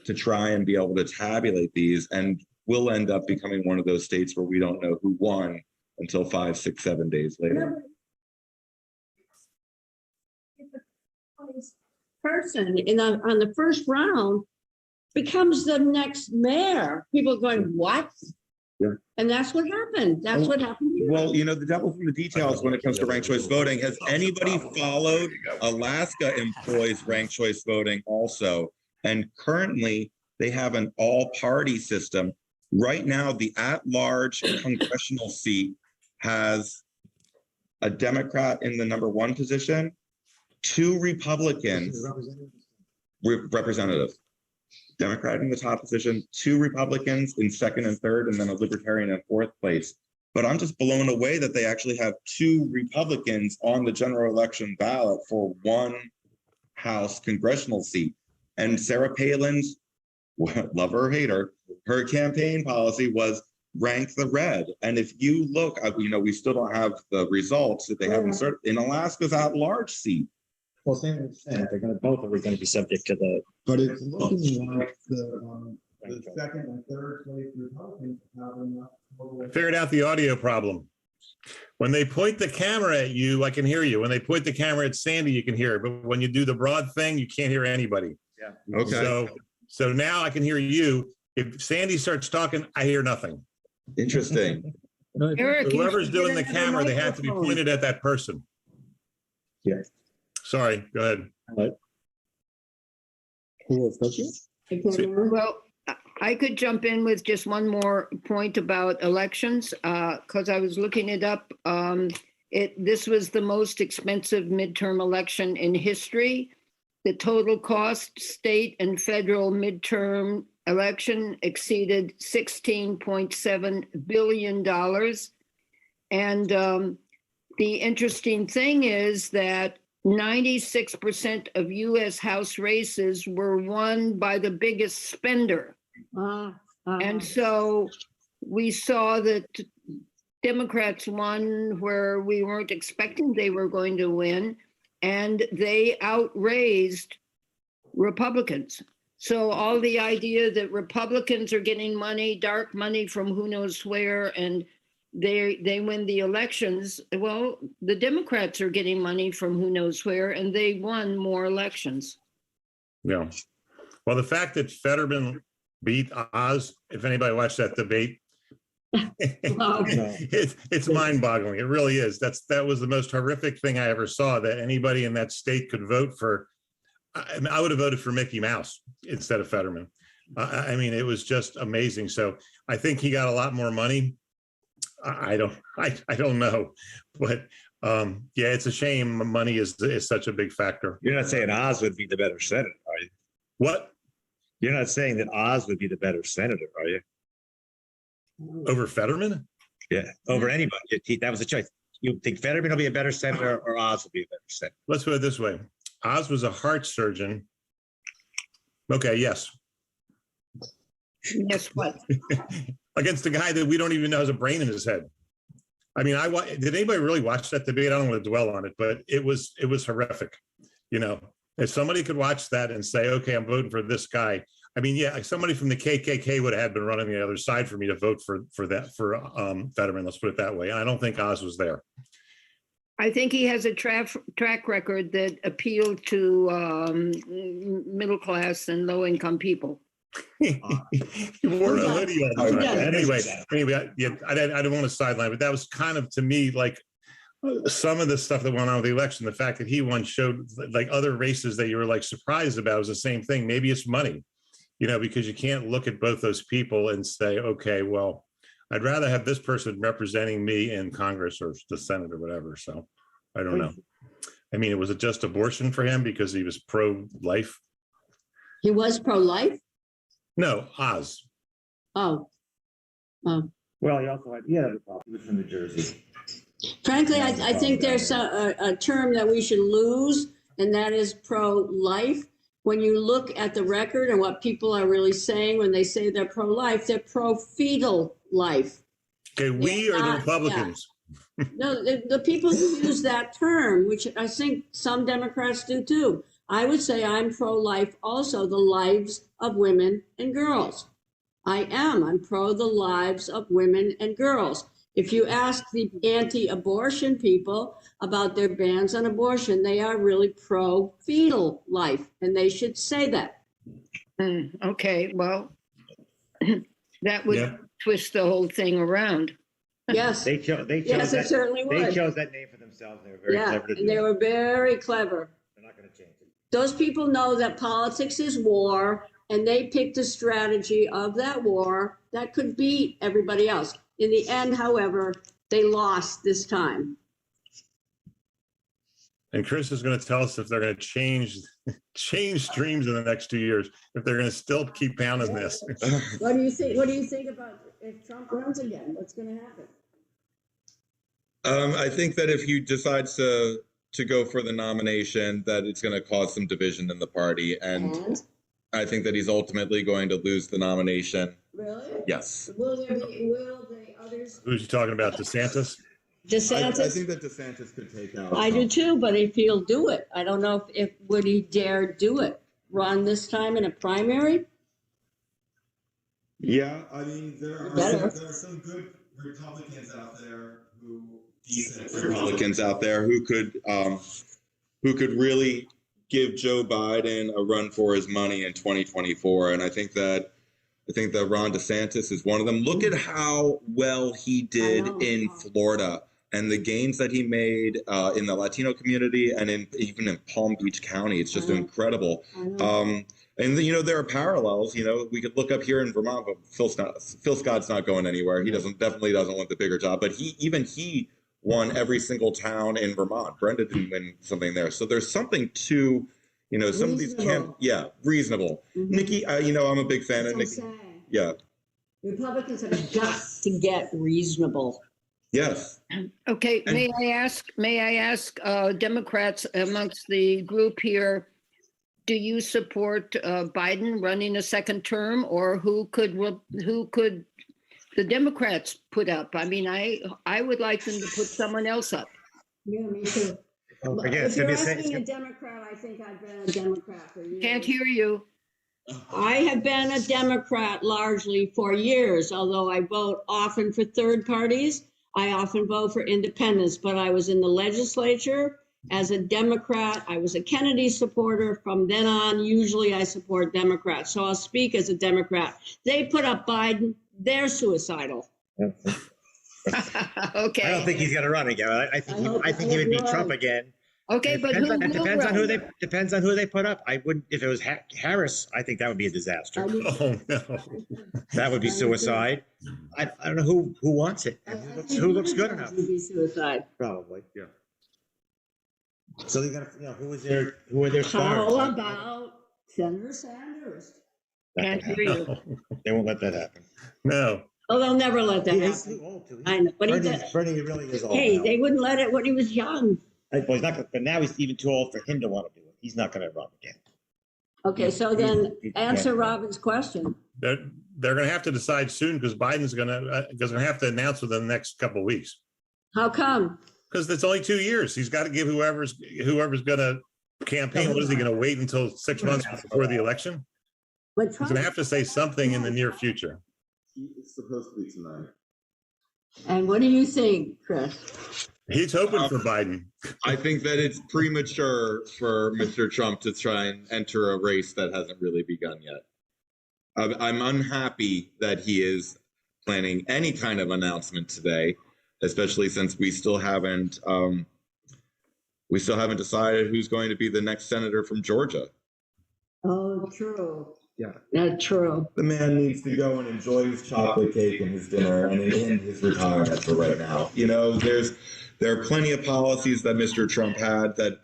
to try and be able to tabulate these. And we'll end up becoming one of those states where we don't know who won until 5, 6, 7 days later. Person on the first round becomes the next mayor. People are going, what? Yeah. And that's what happened. That's what happened here. Well, you know, the devil's in the details when it comes to ranked choice voting. Has anybody followed? Alaska employs ranked choice voting also. And currently they have an all-party system. Right now, the at-large congressional seat has a Democrat in the #1 position, 2 Republicans, representatives, Democrat in the top position, 2 Republicans in 2nd and 3rd, and then a Libertarian in 4th place. But I'm just blown away that they actually have 2 Republicans on the general election ballot for 1 House congressional seat. And Sarah Palin's, love her or hate her, her campaign policy was rank the red. And if you look, you know, we still don't have the results that they haven't started in Alaska's at-large seat. Well, same as they're going to both are going to be subject to the. But it's looking like the second and third place Republicans have enough. I figured out the audio problem. When they point the camera at you, I can hear you. When they point the camera at Sandy, you can hear it. But when you do the broad thing, you can't hear anybody. Yeah. Okay. So now I can hear you. If Sandy starts talking, I hear nothing. Interesting. Eric, you Whoever's should doing get the another camera, they have to be microphone. pointed at that person. Yeah. Sorry, go ahead. Well, I could jump in with just one more point about elections, because I was looking it up. This was the most expensive midterm election in history. The total cost, state and federal midterm election exceeded $16.7 billion. And the interesting thing is that 96% of US House races were won by the biggest spender. And so we saw that Democrats won where we weren't expecting they were going to win, and they outraised Republicans. So all the idea that Republicans are getting money, dark money from who knows where, and they win the elections. Well, the Democrats are getting money from who knows where, and they won more elections. Yeah. Well, the fact that Fetterman beat Oz, if anybody watched that debate, it's mind-boggling. It really is. That was the most horrific thing I ever saw, that anybody in that state could vote for. I would have voted for Mickey Mouse instead of Fetterman. I mean, it was just amazing. So I think he got a lot more money. I don't know, but yeah, it's a shame. Money is such a big factor. You're not saying Oz would be the better senator, are you? What? You're not saying that Oz would be the better senator, are you? Over Fetterman? Yeah, over anybody. That was a choice. You think Fetterman will be a better senator or Oz will be a better senator? Let's put it this way. Oz was a heart surgeon. Okay, yes. Guess what? Against a guy that we don't even know has a brain in his head. I mean, did anybody really watch that debate? I don't want to dwell on it, but it was horrific. You know, if somebody could watch that and say, okay, I'm voting for this guy. I mean, yeah, somebody from the KKK would have been running the other side for me to vote for Fetterman. Let's put it that way. I don't think Oz was there. I think he has a track record that appealed to middle class and low income people. He wore a hoodie all the time. Yeah. Anyway, yeah, I don't want to sideline, but that was kind of, to me, like some of the stuff that went on with the election. The fact that he won showed like other races that you were like surprised about was the same thing. Maybe it's money, you know, because you can't look at both those people and say, okay, well, I'd rather have this person representing me in Congress or the Senate or whatever. So I don't know. I mean, was it just abortion for him because he was pro-life? He was pro-life? No, Oz. Oh. Well, he also had, he was from New Jersey. Frankly, I think there's a term that we should lose, and that is pro-life. when you look at the record and what people are really saying when they say they're pro-life, they're pro-fetal life. Okay, we are the not- yeah. Republicans. No, the people who use that term, which I think some Democrats do too, I would say I'm pro-life also, the lives of women and girls. I am. I'm pro the lives of women and girls. If you ask the anti-abortion people about their bans on abortion, they are really pro-fetal life, and they should say that. Okay, well, that would Yeah. twist the whole thing around. Yes, They chose yes, it that, certainly they would. chose that name for themselves. They were very Yeah, clever to and do they it. were very clever. They're not gonna change it. Those people know that politics is war, and they picked a strategy of that war that could beat everybody else. In the end, however, they lost this time. And Chris is going to tell us if they're going to change streams in the next 2 years, if they're going to still keep pounding this. What do you think? What do you think about if Trump runs again? What's going to happen? I think that if he decides to go for the nomination, that it's going to cause some division in the party, and I think that he's ultimately going to lose the nomination. Really? Yes. Will the others? Who's you talking about, DeSantis? I DeSantis? think that DeSantis could take out. I do Trump. too, but if he'll do it, I don't know if would he dare do it, run this time in a primary? Yeah, I mean, there Better. are some good Republicans out there who, decent Republicans out there who could really give Joe Biden a run for his money in 2024, and I think that Ron DeSantis is one of them. Look at how well he did in Florida and the gains that he made in the Latino community and even in Palm Beach County. It's just incredible. And there are parallels. We could look up here in Vermont, but Phil Scott's not going anywhere. He definitely doesn't want the bigger job. But he won every single town in Vermont. Brenda didn't win something there. So there's something to some of these reasonable. Nikki, I'm a big fan of Nikki. Yeah. Republicans have got to get reasonable. Yes. Okay, may I ask Democrats amongst the group here, do you support Biden running a second term, or who could the Democrats put up? I mean, I would like them to put someone else up. Yeah, me too. Again, If you're asking a Democrat, I think I've been a Democrat for years. Can't hear you. I have been a Democrat largely for years, although I vote often for third parties. I often vote for independents, but I was in the legislature as a Democrat. I was a Kennedy supporter. From then on, usually I support Democrats. So I'll speak as a Democrat. They put up Biden. They're suicidal. Okay. I don't think he's gonna run again. I think he would beat Trump again. Okay, It but who depends will on who run? depends on who they put up. I wouldn't, if it was Harris, I think that would be a disaster. Oh, no. That would be suicide. I don't know who wants it. Who looks good enough? Would be suicide. Probably, yeah. So they got, who are their stars? How about Senator Sanders? Can't hear you. They won't let that happen. No. Oh, they'll never let that He's happen. too old to. I know, but Bernie really is old. hey, now. they wouldn't let it when he was young. Well, he's not gonna, but now he's even too old for him to want to do it. He's not going to run again. Okay, so then He- answer yeah. Robin's question. They're going to have to decide soon because Biden's going to have to announce within the next couple of weeks. How come? Because it's only 2 years. He's got to give whoever's going to campaign. What is he going to wait until 6 months before the election? But He's Trump, going to have to say something in the near future. It's supposed to be tonight. and what do you think, Chris? He's hoping for Biden. I think that it's premature for Mr. Trump to try and enter a race that hasn't really begun yet. I'm unhappy that he is planning any kind of announcement today, especially since we still haven't decided who's going to be the next senator from Georgia. Oh, true. Yeah. That's true. The man needs to go and enjoy his chocolate cake and his dinner and end his retirement for right now. There are plenty of policies that Mr. Trump had that,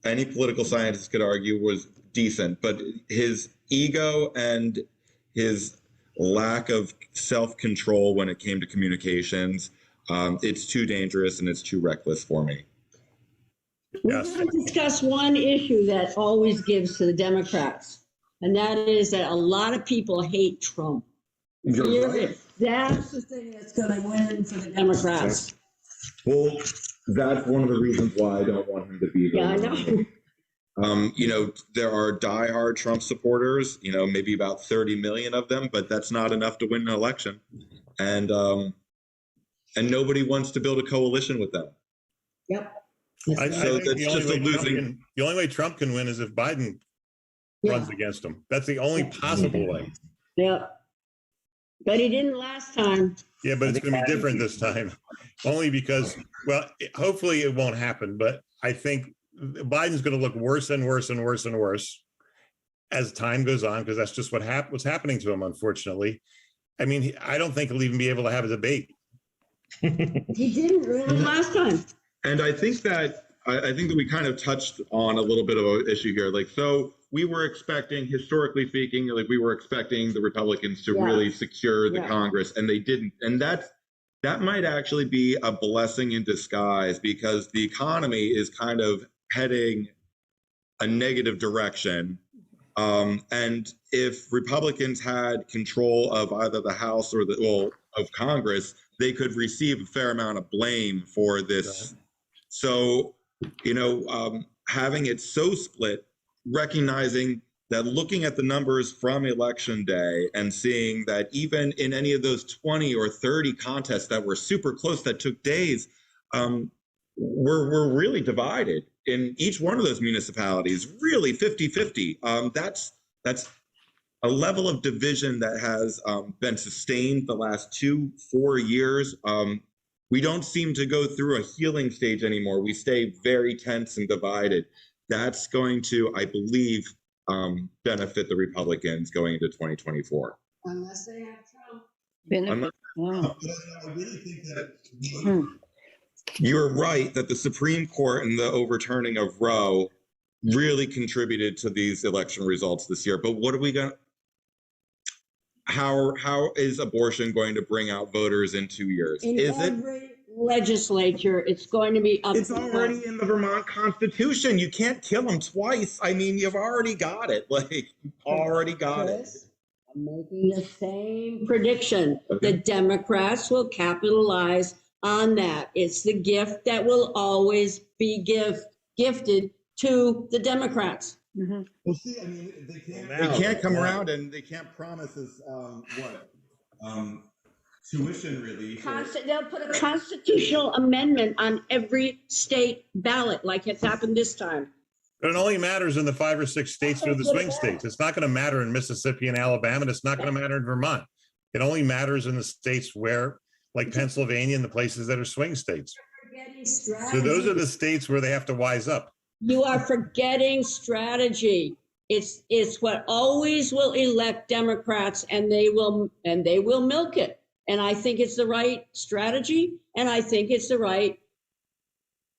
any political scientist could argue was decent, but his ego and his lack of self-control when it came to communications, it's too dangerous and it's too reckless for me. We're Yes. going to discuss one issue that always gives to the Democrats, and that is that a lot of people hate Trump. You're right. That's the thing that's going to win for the Democrats. Well, that's one of the reasons why I don't want him to be there. Yeah, I know. There are diehard Trump supporters, maybe about 30 million of them, but that's not enough to win an election. And nobody wants to build a coalition with them. Yep. I So think that's just a losing. the only way Trump can win is if Biden Yeah. runs against him. That's the only possible way. Yep. But he didn't last time. Yeah, but it's going to be different this time. Only because, well, hopefully it won't happen, but I think Biden's going to look worse and worse and worse and worse as time goes on, because that's just what's happening to him, unfortunately. I mean, I don't think he'll even be able to have a debate. He didn't really last time. And I think that we kind of touched on a little bit of an issue here. So we were expecting, historically speaking, we were expecting the Republicans to Yeah. really secure the Yeah. Congress, and they didn't. And that might actually be a blessing in disguise, because the economy is kind of heading a negative direction. And if Republicans had control of either the House or of Congress, they could receive a fair amount of blame for this. So, having it so split, recognizing that, looking at the numbers from Election Day and seeing that even in any of those 20 or 30 contests that were super close, that took days, we're really divided in each one of those municipalities, really 50-50. That's a level of division that has been sustained the last 2-4 years. We don't seem to go through a healing stage anymore. We stay very tense and divided. That's going to, I believe, benefit the Republicans going into 2024. Unless they have Trump. Benefit. Wow. I really think that You're right that the Supreme Court and the overturning of Roe really contributed to these election results this year. But what are we going to, how is abortion going to bring out voters in 2 years? In Is it? every legislature, it's going to be up. It's already in the Vermont Constitution. You can't kill them twice. I mean, you've already got it. You've already got it. Chris, I'm making the same prediction. Okay. The Democrats will capitalize on that. It's the gift that will always be gifted to the Democrats. Mhm. Well, see, I mean, they They can't come around and they can't promise us tuition relief. They'll put a constitutional amendment on every state ballot, like it's happened this time. But it only matters in the 5 or 6 states that are the swing states. It's not going to matter in Mississippi and Alabama, and it's not going to matter in Vermont. It only matters in the states where, like Pennsylvania and the places that are swing states. So those are the states where they have to wise up. You are forgetting strategy. It's what always will elect Democrats, and they will milk it. And I think it's the right strategy, and I think it's the right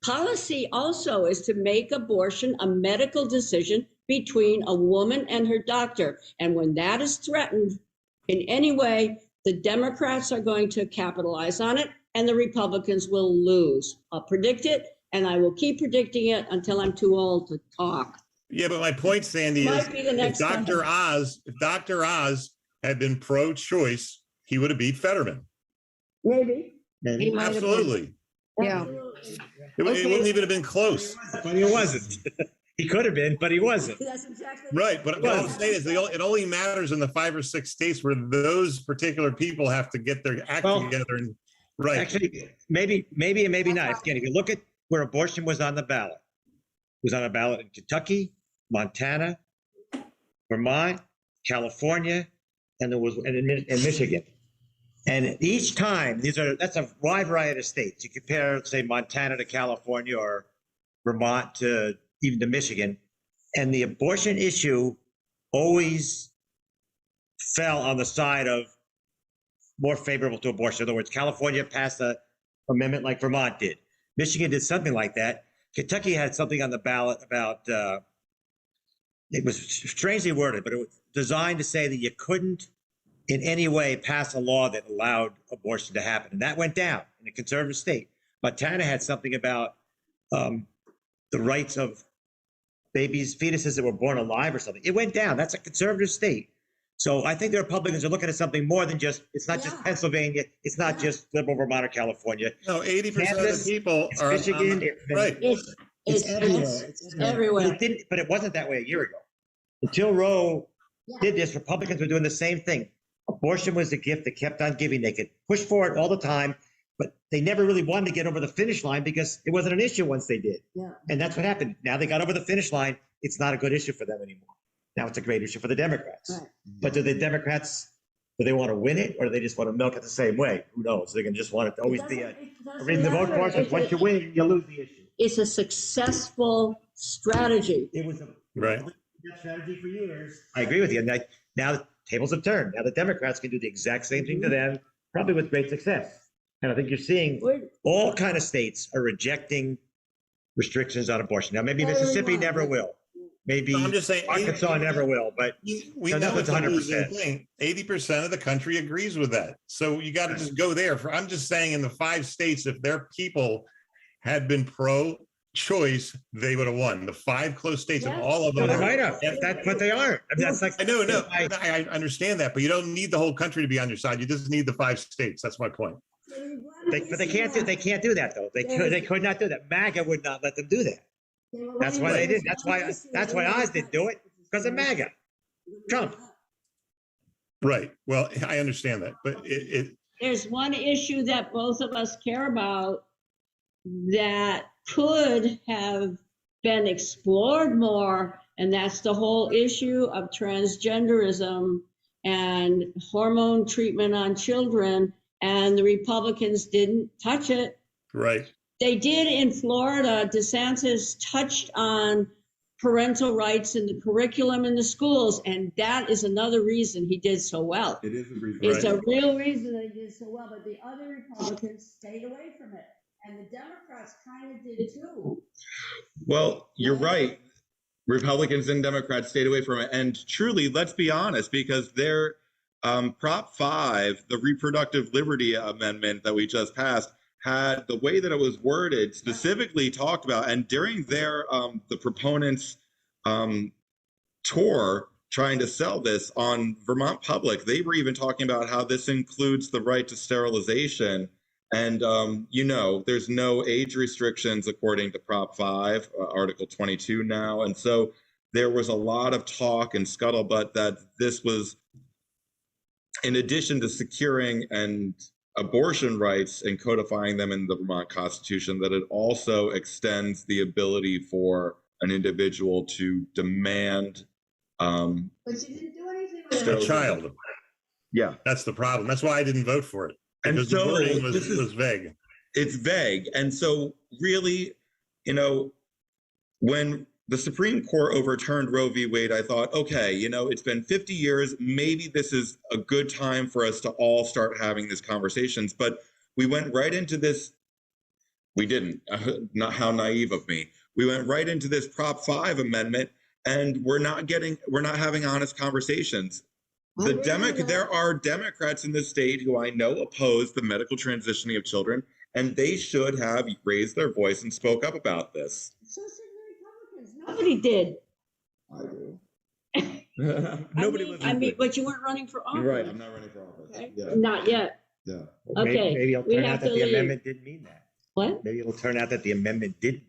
policy also, is to make abortion a medical decision between a woman and her doctor. And when that is threatened in any way, the Democrats are going to capitalize on it, and the Republicans will lose. I'll predict it, and I will keep predicting it until I'm too old to talk. Yeah, but my point, Sandy, Might is be the if next Dr. Oz had been pro-choice, he would have beat Fetterman. Maybe. He might have been. Absolutely. Yeah. Absolutely. It wouldn't even have been close. But he wasn't. He could have been, but he wasn't. That's exactly Right. But what I'm saying is it only matters in the 5 or 6 states where those particular people have to get their act together. And right. Actually, maybe and maybe not. Again, if you look at where abortion was on the ballot, it was on a ballot in Kentucky, Montana, Vermont, California, and in Michigan. And each time, that's a wide variety of states. You compare, say, Montana to California, or Vermont to even to Michigan, and the abortion issue always fell on the side of more favorable to abortion. In other words, California passed an amendment like Vermont did. Michigan did something like that. Kentucky had something on the ballot about, it was strangely worded, but it was designed to say that you couldn't in any way pass a law that allowed abortion to happen. And that went down in a conservative state. Montana had something about the rights of babies, fetuses that were born alive or something. It went down. That's a conservative state. So I think the Republicans are looking at something more than just, it's not just Pennsylvania, it's not just liberal Vermont or California. No, 80% of Kansas, the people it's are Michigan, right. It's everywhere. It's everywhere. But it wasn't that way a year ago. Until Roe did this, Republicans were doing the same thing. Abortion was a gift that kept on giving. They could push for it all the time, but they never really wanted to get over the finish line because it wasn't an issue once they did. Yeah. And that's what happened. Now they got over the finish line. It's not a good issue for them anymore. Now it's a great issue for the Democrats. Right. But do the Democrats, do they want to win it or do they just want to milk it the same way? Who knows? They're going to just want it to always be a reason to vote for it. Once you win, you lose the issue. It's a successful strategy. It was a Right. strategy for years. I agree with you. And now the tables have turned. Now the Democrats can do the exact same thing to them, probably with great success. And I think you're seeing all kind of states are rejecting restrictions on abortion. Now, maybe Mississippi never will. Maybe I'm just saying, Arkansas never will, but we So know nothing's it's a losing 100%. thing. 80% of the country agrees with that. So you got to just go there. I'm just saying in the 5 states, if their people had been pro-choice, they would have won. The 5 close states of all of well, them. they might have. But they aren't. I mean, that's like I know, I understand that, but you don't need the whole country to be on your side. You just need the 5 states. That's my point. But they can't do that though. They could not do that. MAGA would not let them do that. That's why they did. That's why Oz didn't do it, because of MAGA. Trump. Right. Well, I understand that, but There's one issue that both of us care about that could have been explored more, and that's the whole issue of transgenderism and hormone treatment on children, and the Republicans didn't touch it. right. They did in Florida. DeSantis touched on parental rights in the curriculum in the schools, and that is another reason he did so well. It is a reason. It's a real reason they did so well, but the other Republicans stayed away from it, and the Democrats kind of did too. Well, you're right. Republicans and Democrats stayed away from it. And truly, let's be honest, because their Prop 5, the Reproductive Liberty Amendment that we just passed, had the way that it was worded specifically talked about, and during their the proponents tour trying to sell this on Vermont Public, they were even talking about how this includes the right to sterilization. And there's no age restrictions according to Prop 5, Article 22 now. And so there was a lot of talk and scuttlebutt that this was, in addition to securing and abortion rights and codifying them in the Vermont Constitution, that it also extends the ability for an individual to demand. But you didn't do anything with A it. child. Yeah. That's the problem. That's why I didn't vote for it. And Because so the wording this is- was vague. It's vague. And so really, when the Supreme Court overturned Roe v. Wade, I thought, okay, it's been 50 years. Maybe this is a good time for us to all start having these conversations. But we went right into this. We didn't. Not how naive of me. We went right into this Prop 5 amendment, and we're not having honest conversations. There are Democrats in the state who I know oppose the medical transitioning of children, and they should have raised their voice and spoke up about this. So should the Republicans. Nobody did. I do. Nobody lives in but you weren't running for office. You're right. I'm not running for office. Okay. Yeah. Not yet. Yeah. Okay, Maybe it'll we turn have out that to the leave. amendment didn't mean that. What? Maybe it'll turn out that the amendment did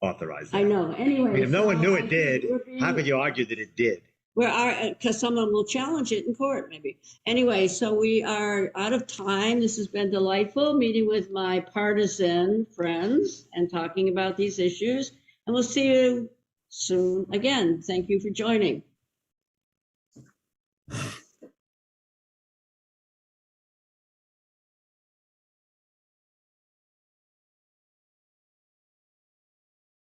authorize that. I know. Anyway. I mean, if no one so knew I it think did, we're being- how could you argue that it did? Because someone will challenge it in court, maybe. Anyway, so we are out of time. This has been delightful meeting with my partisan friends and talking about these issues. And we'll see you soon again. Thank you for joining.